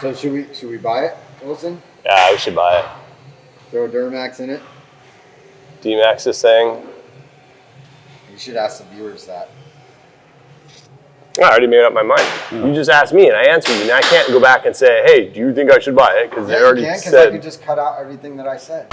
So should we buy it, Wilson? Yeah, we should buy it. Throw a Duramax in it? D-Max is saying. You should ask the viewers that. I already made up my mind. You just asked me and I answered you. And I can't go back and say, hey, do you think I should buy it? Because they already said. Because I could just cut out everything that I said.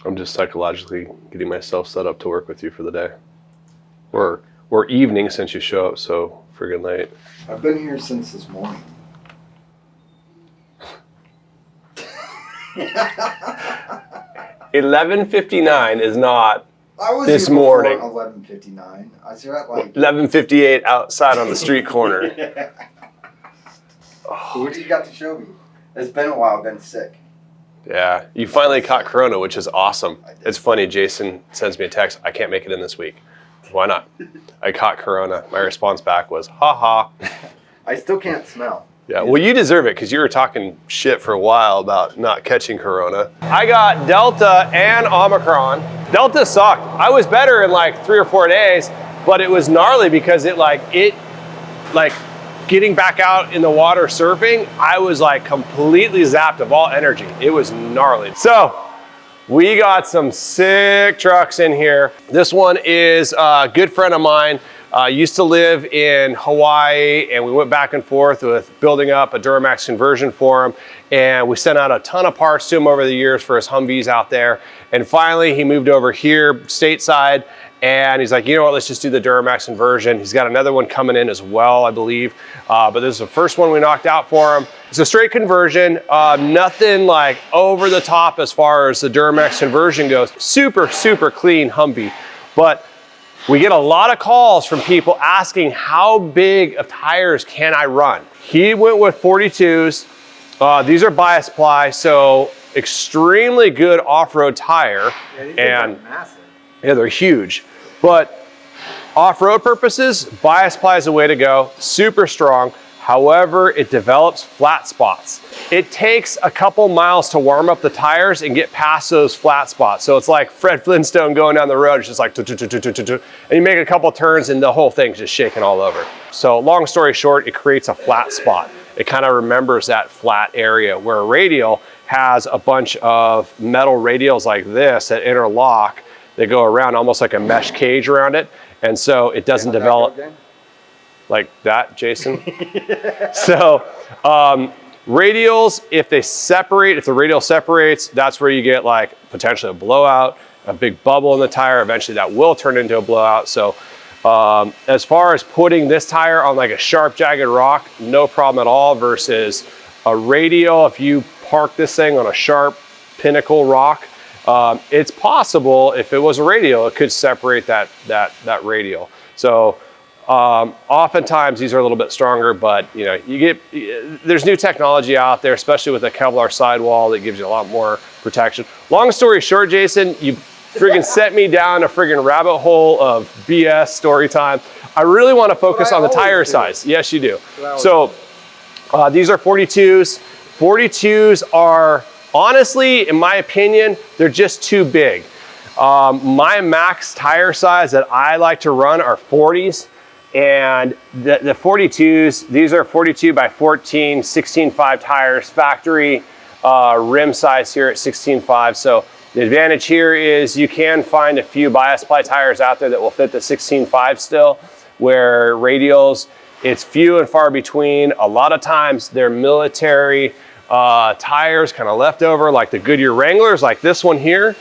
I'm just psychologically getting myself set up to work with you for the day. Or evening since you show up so friggin' late. I've been here since this morning. 11:59 is not I was this here morning. 11:59. I was here at like 11:58 outside on the street corner. What do you got to show me? It's been a while. I've been sick. Yeah, you finally caught Corona, which is awesome. It's funny, Jason sends me a text, I can't make it in this week. Why not? I caught Corona. My response back was, ha ha. I still can't smell. Yeah, well, you deserve it because you were talking shit for a while about not catching Corona. I got Delta and Omicron. Delta sucked. I was better in like 3 or 4 days, but it was gnarly because it getting back out in the water surfing, I was like completely zapped of all energy. It was gnarly. So we got some sick trucks in here. This one is a good friend of mine. Used to live in Hawaii, and we went back and forth with building up a Duramax conversion for him. And we sent out a ton of parts to him over the years for his Humvees out there. And finally, he moved over here stateside. And he's like, you know what, let's just do the Duramax conversion. He's got another one coming in as well, I believe. But this is the first one we knocked out for him. It's a straight conversion, nothing like over the top as far as the Duramax conversion goes. Super, super clean Humvee. But we get a lot of calls from people asking how big of tires can I run? He went with 42s. These are bias ply, so extremely good off-road tire. Yeah, these are massive. Yeah, they're huge. But off-road purposes, bias ply is the way to go. Super strong. However, it develops flat spots. It takes a couple miles to warm up the tires and get past those flat spots. So it's like Fred Flintstone going down the road. It's just like, and you make a couple turns and the whole thing's just shaking all over. So long story short, it creates a flat spot. It kind of remembers that flat area where a radial has a bunch of metal radials like this that interlock. They go around almost like a mesh cage around it. And so it doesn't develop like that, Jason. So radials, if they separate, if the radial separates, that's where you get like potentially a blowout, a big bubble in the tire. Eventually that will turn into a blowout. So as far as putting this tire on like a sharp, jagged rock, no problem at all versus a radial. If you park this thing on a sharp pinnacle rock, it's possible if it was a radial, it could separate that radial. So oftentimes these are a little bit stronger, but you know, there's new technology out there, especially with a Kevlar sidewall that gives you a lot more protection. Long story short, Jason, you friggin' set me down a friggin' rabbit hole of BS story time. I really want to focus on the tire size. Yes, you do. So these are 42s. 42s are, honestly, in my opinion, they're just too big. My max tire size that I like to run are 40s. And the 42s, these are 42 by 14, 16.5 tires, factory rim size here at 16.5. So the advantage here is you can find a few bias ply tires out there that will fit the 16.5 still, where radials, it's few and far between. A lot of times they're military tires, kind of leftover, like the Goodyear Wranglers, like this one here.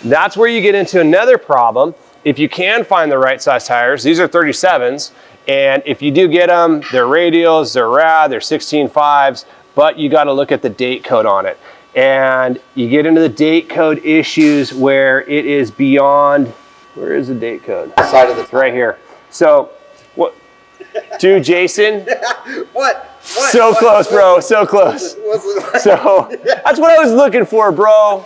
That's where you get into another problem. If you can find the right size tires, these are 37s, and if you do get them, they're radials, they're rad, they're 16.5s, but you got to look at the date code on it. And you get into the date code issues where it is beyond, where is the date code? Side of the right here. So, what, dude, Jason? What? So close, bro, so close. So that's what I was looking for, bro.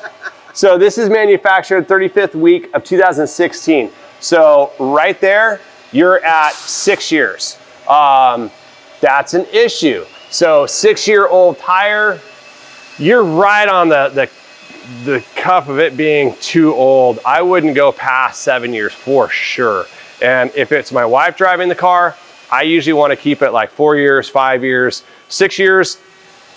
So this is manufactured 35th week of 2016. So right there, you're at 6 years. That's an issue. So 6-year-old tire, you're right on the cuff of it being too old. I wouldn't go past 7 years for sure. And if it's my wife driving the car, I usually want to keep it like 4 years, 5 years, 6 years.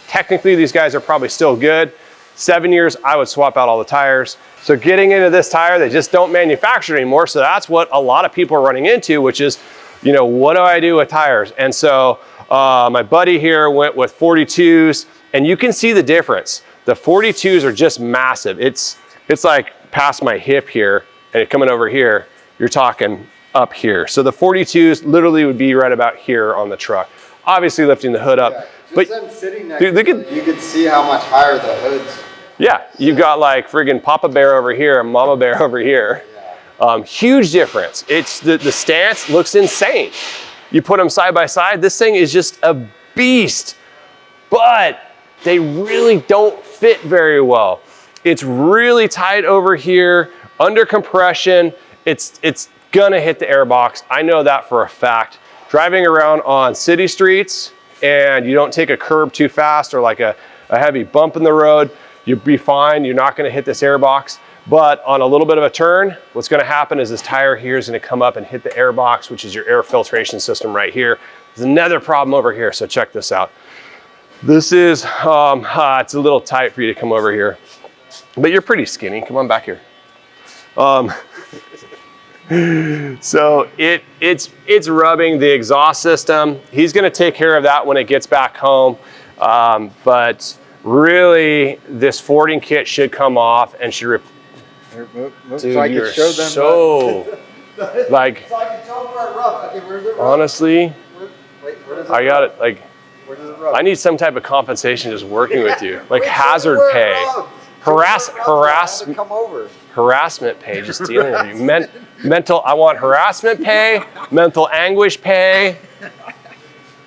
Technically, these guys are probably still good. 7 years, I would swap out all the tires. So getting into this tire, they just don't manufacture anymore. So that's what a lot of people are running into, which is, you know, what do I do with tires? And so my buddy here went with 42s, and you can see the difference. The 42s are just massive. It's like past my hip here, and coming over here, you're talking up here. So the 42s literally would be right about here on the truck. Obviously lifting the hood up. Yeah, but them sitting next dude, you could see how much higher the hood's. Yeah, you've got like friggin' Papa Bear over here and Mama Bear over here. Yeah. Huge difference. It's the stance looks insane. You put them side by side, this thing is just a beast, but they really don't fit very well. It's really tight over here, under compression. It's gonna hit the airbox. I know that for a fact. Driving around on city streets and you don't take a curb too fast or like a heavy bump in the road, you'll be fine. You're not gonna hit this airbox. But on a little bit of a turn, what's gonna happen is this tire here is gonna come up and hit the airbox, which is your air filtration system right here. There's another problem over here, so check this out. This is, it's a little tight for you to come over here, but you're pretty skinny. Come on back here. So it's rubbing the exhaust system. He's gonna take care of that when it gets back home. But really, this fording kit should come off and should Dude, so I you're could show them. so, like, So I can show them where it rubs. Okay, where's it rub? honestly, Wait, where does it I got rub? it, like, Where does it rub? I need some type of compensation just working with you. Like Wait, hazard show me where pay. it rubs. Show me where it rubs. I had to come over. Harassment pay, just dealing with you. Mental, I want harassment pay, mental anguish pay,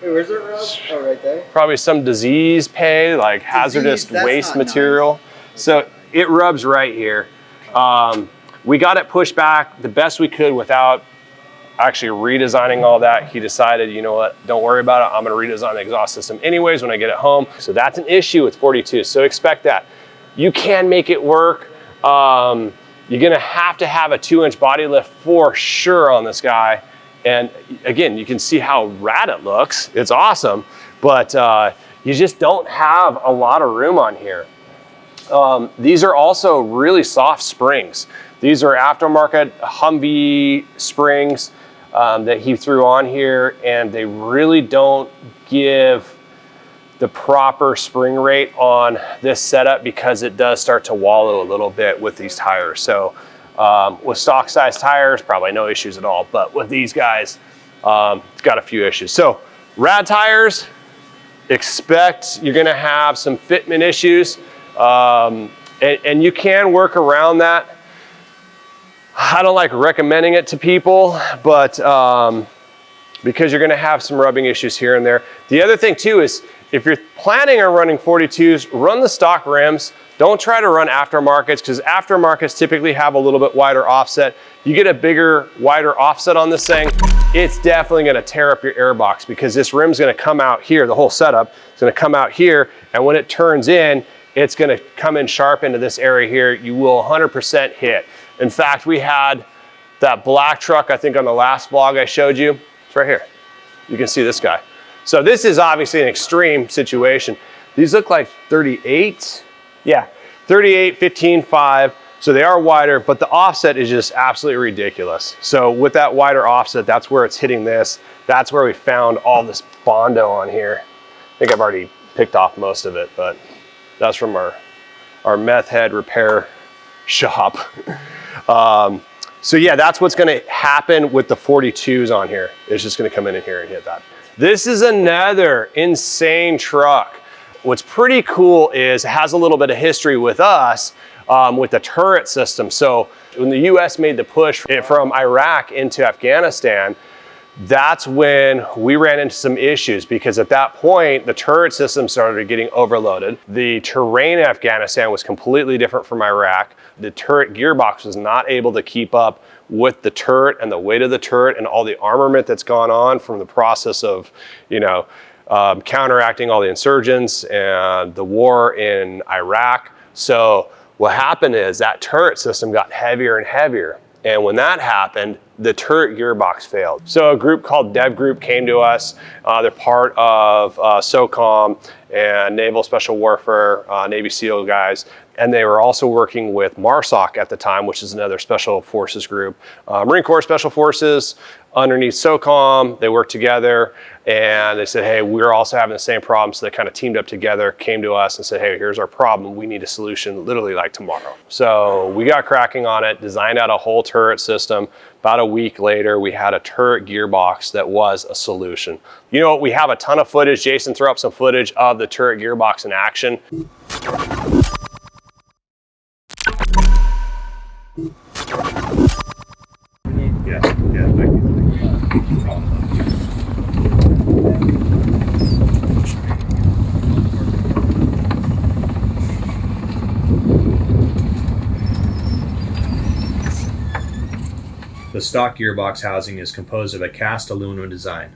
Wait, where's it rub? Oh, right there. probably some disease pay, like hazardous that's waste not material. So it rubs right here. We got it pushed back the best we could without actually redesigning all that. He decided, you know what, don't worry about it. I'm gonna redesign the exhaust system anyways when I get it home. So that's an issue with 42, so expect that. You can make it work. You're gonna have to have a 2-inch body lift for sure on this guy. And again, you can see how rad it looks. It's awesome, but you just don't have a lot of room on here. These are also really soft springs. These are aftermarket Humvee springs that he threw on here, and they really don't give the proper spring rate on this setup because it does start to wallow a little bit with these tires. So with stock size tires, probably no issues at all, but with these guys, it's got a few issues. So rad tires, expect you're gonna have some fitment issues, and you can work around that. I don't like recommending it to people, but because you're gonna have some rubbing issues here and there. The other thing too is if you're planning on running 42s, run the stock rims. Don't try to run aftermarkets because aftermarkets typically have a little bit wider offset. You get a bigger, wider offset on this thing, it's definitely gonna tear up your airbox because this rim's gonna come out here, the whole setup is gonna come out here, and when it turns in, it's gonna come in sharp into this area here. You will 100% hit. In fact, we had that black truck, I think on the last vlog I showed you. It's right here. You can see this guy. So this is obviously an extreme situation. These look like 38. Yeah, 38, 15, 5. So they are wider, but the offset is just absolutely ridiculous. So with that wider offset, that's where it's hitting this. That's where we found all this Bondo on here. I think I've already picked off most of it, but that's from our meth head repair shop. So yeah, that's what's gonna happen with the 42s on here. It's just gonna come in here and hit that. This is another insane truck. What's pretty cool is it has a little bit of history with us with the turret system. So when the US made the push from Iraq into Afghanistan, That's when we ran into some issues, because at that point, the turret system started getting overloaded. The terrain in Afghanistan was completely different from Iraq. The turret gearbox was not able to keep up with the turret and the weight of the turret and all the armament that's gone on from the process of, counteracting all the insurgents and the war in Iraq. So what happened is that turret system got heavier and heavier. And when that happened, the turret gearbox failed. So a group called Dev Group came to us. They're part of SOCOM and Naval Special Warfare, Navy SEAL guys. And they were also working with MARSOC at the time, which is another special forces group. Marine Corps Special Forces, underneath SOCOM, they worked together, and they said, hey, we're also having the same problem. So they kind of teamed up together, came to us and said, hey, here's our problem. We need a solution literally like tomorrow. So we got cracking on it, designed out a whole turret system. About a week later, we had a turret gearbox that was a solution. You know what, we have a ton of footage. Jason, throw up some footage of the turret gearbox in action. The stock gearbox housing is composed of a cast aluminum design.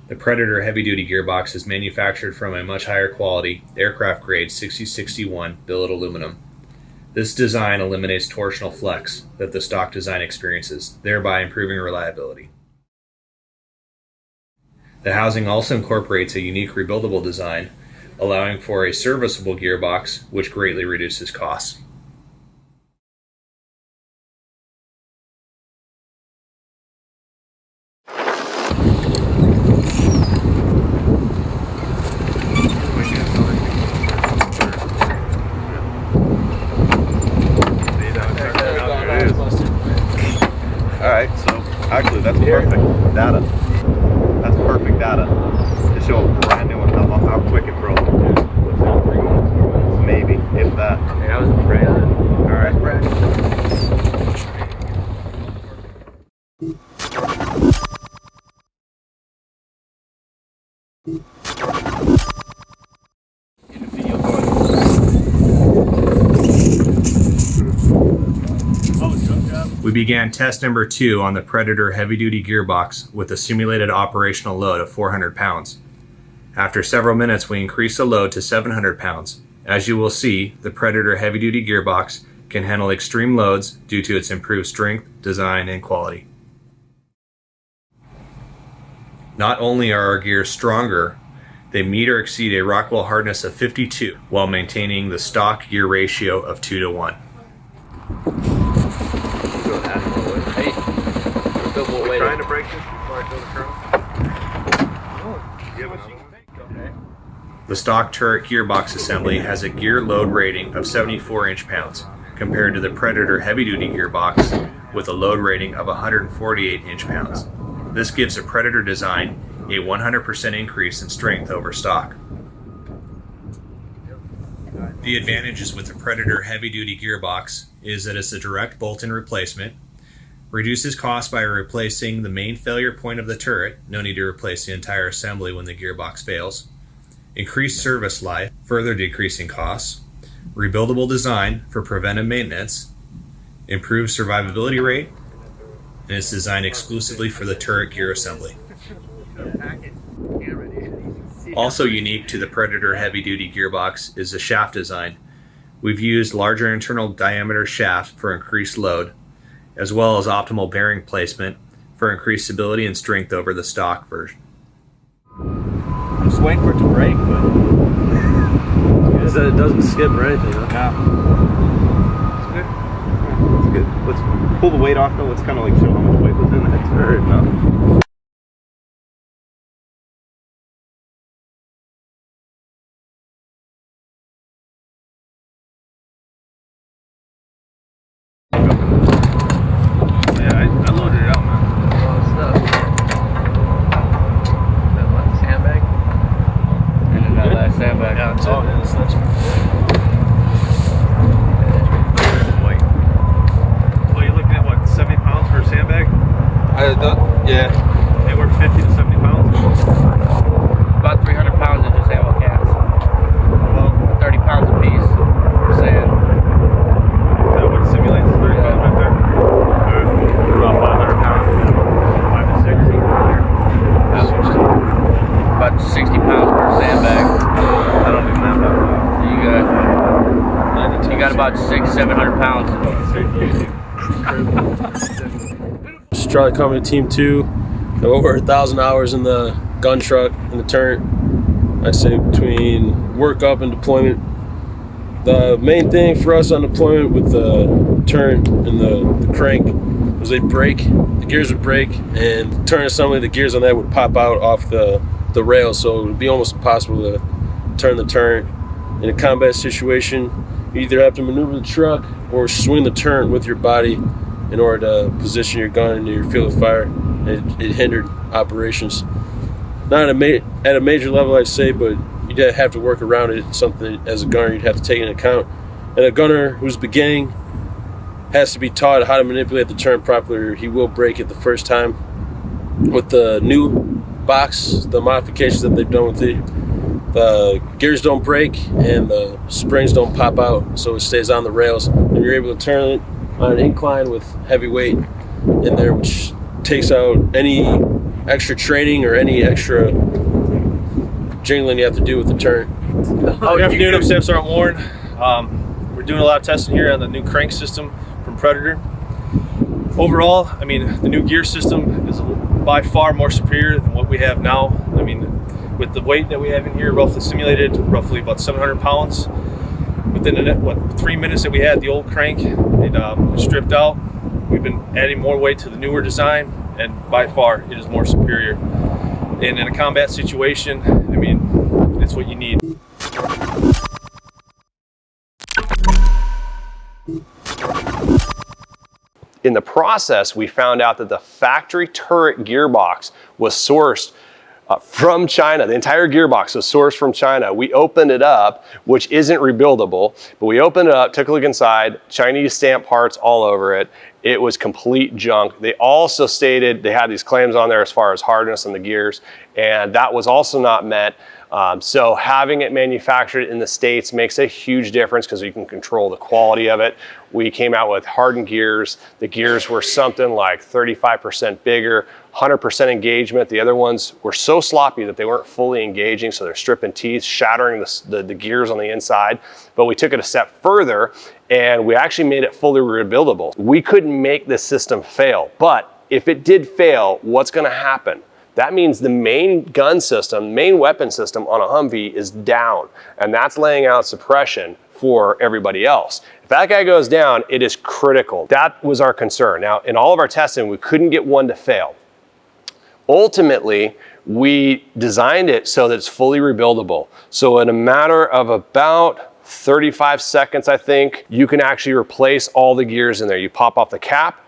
The Predator heavy-duty gearbox is manufactured from a much higher quality, aircraft-grade 6061 billet aluminum. This design eliminates torsional flex that the stock design experiences, thereby improving reliability. The housing also incorporates a unique rebuildable design, allowing for a serviceable gearbox, which greatly reduces costs. Alright, so actually that's perfect data. That's perfect data to show a brand new one how quick it broke. Maybe, if that. Hey, that was brand. Alright. We began test number 2 on the Predator heavy-duty gearbox with a simulated operational load of 400 pounds. After several minutes, we increased the load to 700 pounds. As you will see, the Predator heavy-duty gearbox can handle extreme loads due to its improved strength, design, and quality. Not only are our gears stronger, they meet or exceed a Rockwell hardness of 52 while maintaining the stock gear ratio of 2:1. Trying to break this before I go to curl? The stock turret gearbox assembly has a gear load rating of 74 inch-pounds compared to the Predator heavy-duty gearbox with a load rating of 148 inch-pounds. This gives the Predator design a 100% increase in strength over stock. The advantages with the Predator heavy-duty gearbox is that it's a direct bolt-in replacement, reduces cost by replacing the main failure point of the turret, no need to replace the entire assembly when the gearbox fails, increased service life, further decreasing costs, rebuildable design for preventive maintenance, improved survivability rate, and it's designed exclusively for the turret gear assembly. Also unique to the Predator heavy-duty gearbox is the shaft design. We've used larger internal diameter shaft for increased load, as well as optimal bearing placement for increased stability and strength over the stock version. I'm just waiting for it to break, but It doesn't skip or anything, huh? yeah. It's good. Let's pull the weight off though. Let's kind of like show how much weight was in it. It's very enough. Yeah, I loaded it up, man. Sandbag? And another last sandbag. Yeah, that's all. Well, you're looking at what, 70 pounds for a sandbag? Yeah. about 600-700 pounds. Charlie Company Team 2, over 1,000 hours in the gun truck and the turret. I'd say between workup and deployment. The main thing for us on deployment with the turret and the crank was they'd break, the gears would break, and the turret assembly, the gears on that would pop out off the rail, so it would be almost impossible to turn the turret. In a combat situation, you either have to maneuver the truck or swing the turret with your body in order to position your gun into your field of fire. It hindered operations. Not at a major level, I'd say, but you'd have to work around it. It's something as a gunner you'd have to take into account. And a gunner who's beginning has to be taught how to manipulate the turret properly, or he will break it the first time. With the new box, the modifications that they've done with it, the gears don't break and the springs don't pop out, so it stays on the rails, and you're able to turn it on an incline with heavy weight in there, which takes out any extra training or any extra jingling you have to do with the turret. Good afternoon, I'm Staff Sergeant Warren. We're doing a lot of testing here on the new crank system from Predator. Overall, I mean, the new gear system is by far more superior than what we have now. I mean, with the weight that we have in here, roughly simulated, roughly about 700 pounds. Within 3 minutes that we had the old crank, it stripped out. We've been adding more weight to the newer design, and by far it is more superior. And in a combat situation, I mean, it's what you need. In the process, we found out that the factory turret gearbox was sourced from China. The entire gearbox was sourced from China. We opened it up, which isn't rebuildable, but we opened it up, took a look inside, Chinese stamp parts all over it. It was complete junk. They also stated they had these claims on there as far as hardness on the gears, and that was also not met. So having it manufactured in the States makes a huge difference because you can control the quality of it. We came out with hardened gears. The gears were something like 35% bigger, 100% engagement. The other ones were so sloppy that they weren't fully engaging, so they're stripping teeth, shattering the gears on the inside. But we took it a step further and we actually made it fully rebuildable. We couldn't make this system fail, but if it did fail, what's gonna happen? That means the main gun system, main weapon system on a Humvee is down, and that's laying out suppression for everybody else. If that guy goes down, it is critical. That was our concern. Now, in all of our testing, we couldn't get one to fail. Ultimately, we designed it so that it's fully rebuildable. So in a matter of about 35 seconds, I think, you can actually replace all the gears in there. You pop off the cap,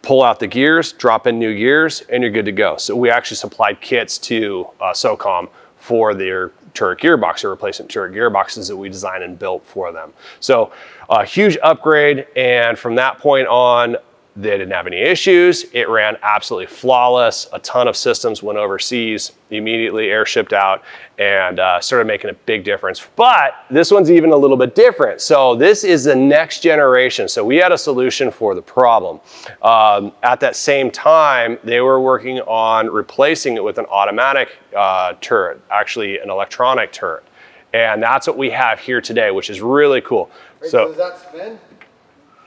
pull out the gears, drop in new gears, and you're good to go. So we actually supplied kits to SOCOM for their turret gearbox, or replacement turret gearboxes that we designed and built for them. So a huge upgrade, and from that point on, they didn't have any issues. It ran absolutely flawless. A ton of systems went overseas, immediately airshipped out, and started making a big difference. But this one's even a little bit different. So this is the next generation. So we had a solution for the problem. At that same time, they were working on replacing it with an automatic turret, actually an electronic turret. And that's what we have here today, which is really cool. Wait, so does that spin?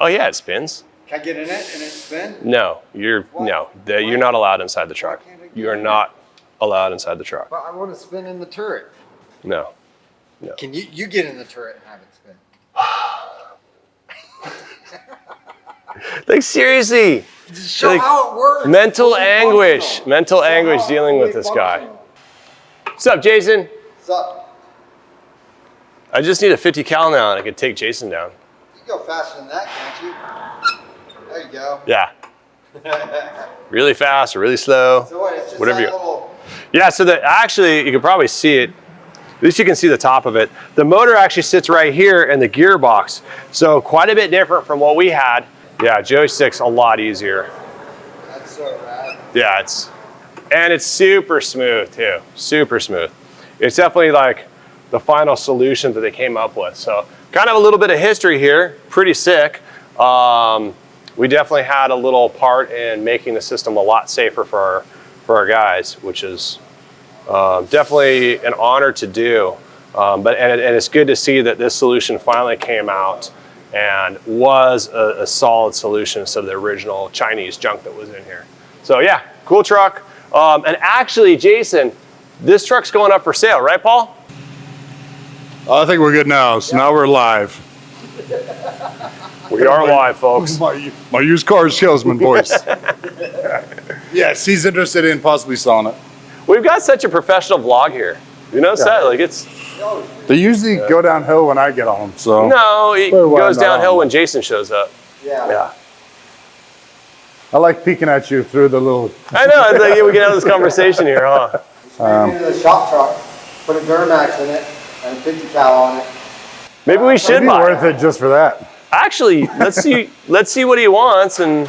Oh yeah, it spins. Can I get in it and it spin? No, you're not allowed inside the truck. You are not allowed inside the truck. But I want to spin in the turret. No. Can you get in the turret and have it spin? Like seriously. Show like, how it works. Mental anguish dealing with this guy. What's up, Jason? What's up? I just need a 50 cal now and I could take Jason down. You can go faster than that, can't you? There you go. Yeah. Really fast or really slow. So what, it's just whatever that you. little... Yeah, so that actually you can probably see it. At least you can see the top of it. The motor actually sits right here in the gearbox. So quite a bit different from what we had. Yeah, joystick's a lot easier. That's so rad. Yeah, it's super smooth too. Super smooth. It's definitely like the final solution that they came up with. So kind of a little bit of history here, pretty sick. We definitely had a little part in making the system a lot safer for our guys, which is definitely an honor to do. And it's good to see that this solution finally came out and was a solid solution instead of the original Chinese junk that was in here. So yeah, cool truck. And actually, Jason, this truck's going up for sale, right, Paul? I think we're good now. So now we're live. We are live, folks. My used car salesman voice. Yes, he's interested in possibly selling it. We've got such a professional vlog here. You notice that? Like it's. They usually go downhill when I get on them. So No, it goes downhill when Jason shows up. Yeah. I like peeking at you through the little. I know. It's like, yeah, we can have this conversation here, huh? Bring it into the shop truck, put a Duramax in it, and a 50 cal on it. Maybe we should It'd be buy worth it just for that. Actually, let's see what he wants, and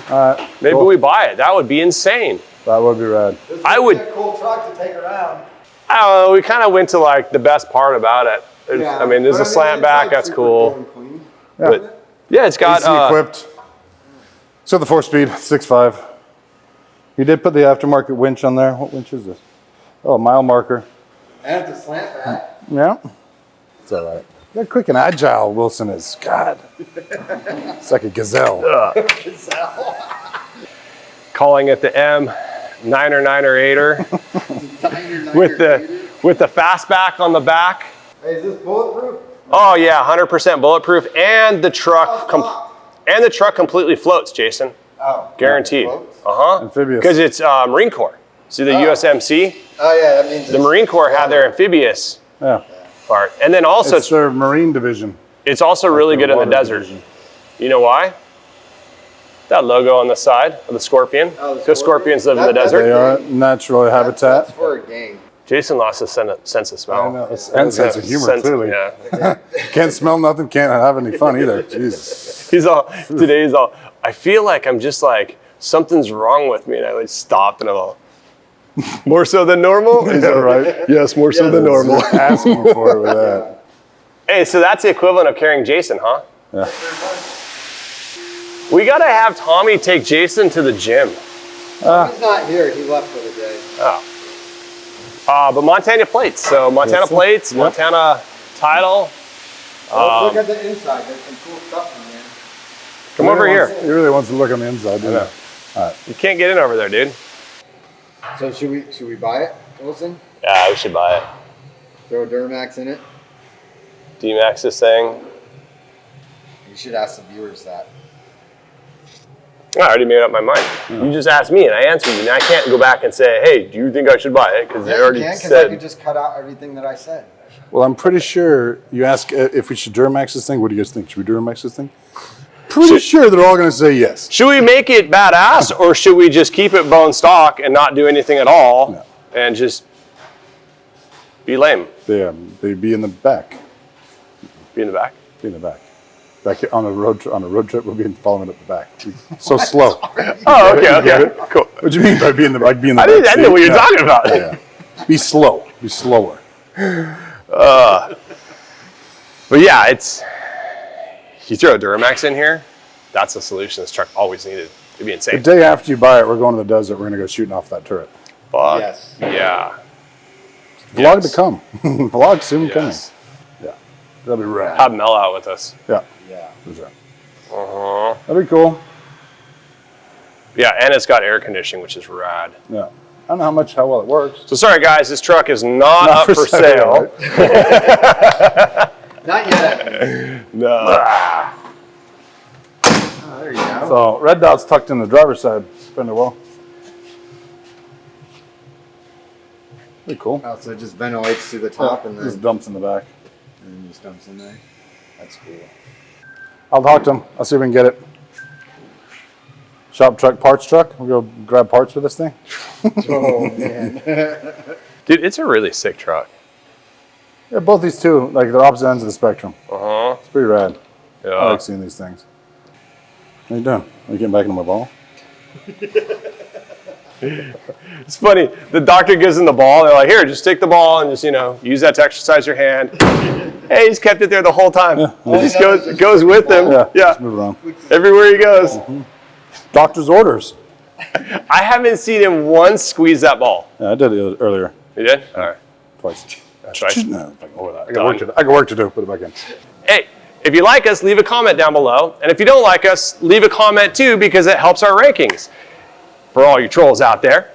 maybe we buy it. That would be insane. That would be rad. I would. It's a cool truck to take around. I don't know. We kind of went to like the best part about it. Yeah. I mean, there's a slant it's back. like That's super cool. clean. Yeah. But yeah, it's got. AC equipped. So the 4-speed, 6.5. You did put the aftermarket winch on there. What winch is this? Oh, mile marker. And it's a slant back. Yeah. It's all right. They're quick and agile, Wilson is. God. It's like a gazelle. Calling it the M9er 8er with the fastback on the back. Hey, is this bulletproof? Oh yeah, 100% bulletproof, and the truck completely floats, Jason. Oh. Guaranteed. Amphibious. Because it's Marine Corps. See the USMC? Oh yeah, that means The Marine Corps had their amphibious Yeah. part, and then also It's their Marine division. it's also really good in the water desert. division. You know why? That logo on the side of the scorpion. Oh, the Because scorpions live in the That- desert. They are natural habitat. That's for a game. Jason lost his sense of smell. I know. And sense of humor, clearly. Yeah. Can't smell nothing, can't have any fun either. Jesus. He's all, I feel like I'm just like, something's wrong with me. And I like stopped and I'm all, more so than normal? Yeah, right. Yes, more so than normal. Asking for it with that. Hey, so that's the equivalent of carrying Jason, huh? Yeah. We gotta have Tommy take Jason to the gym. He's not here. He left for the day. But Montana plates. So Montana plates, Yep. Montana title. Let's look at the inside. There's some cool stuff in there. Come over here. He really wants to look on the inside, doesn't he? You can't get in over there, dude. So should we buy it, Wilson? Yeah, we should buy it. Throw a Duramax in it? D-Max this thing. You should ask the viewers that. I already made up my mind. You just asked me and I answered you. Now I can't go back and say, hey, do you think I should buy it? Because I already Because I said. could just cut out everything that I said. Well, I'm pretty sure you ask if we should Duramax this thing. What do you guys think? Should we Duramax this thing? Pretty sure they're all going to say yes. Should we make it badass or should we just keep it bone stock and not do anything at all No. and just be lame? They'd be in the back. Be in the back? Be in the back. Back here on a road trip, we'll be following it up the back. So slow. Oh, okay, okay. Cool. What do you mean by be in the back? Be in the I back didn't know what seat? you're talking about. Yeah. Be slow. Be slower. But yeah, you throw a Duramax in here, that's the solution this truck always needed. It'd be The insane. day after you buy it, we're going to the desert. We're going to go shooting off that turret. Fuck. Yes. Yeah. Vlog to come. Vlog soon coming. Yes. Yeah. That'll be rad. Have Mel out with us. Yeah. Yeah. For sure. Uh-huh. That'd be cool. Yeah, and it's got air conditioning, which is rad. Yeah. I don't know how well it works. So sorry guys, this truck is not up for sale. right? Not yet. No. Oh, there you go. So red dot's tucked in the driver's side fender well. Pretty cool. Oh, so it just ventilates to the top and Just then dumps in the back. just dumps in there. That's cool. I'll talk to him. I'll see if we can get it. Shop truck, parts truck. We'll go grab parts for this thing. Oh man. Dude, it's a really sick truck. Yeah, both these two, like they're opposite ends of the spectrum. Uh-huh. It's pretty rad. I Yeah. like seeing these things. What are you doing? Are you getting back into my ball? It's funny. The doctor gives him the ball. They're like, here, just take the ball and just, use that to exercise your hand. Hey, he's kept it there the whole time. It just goes with him. Yeah. Yeah. Just move around. Everywhere he goes. Doctor's orders. I haven't seen him once squeeze that ball. Yeah, I did it earlier. You did? All right. Twice. That's right. No, I can work to do. Done. I got work to do. Put it back in. Hey, If you like us, leave a comment down below. And if you don't like us, leave a comment too, because it helps our rankings. For all you trolls out there.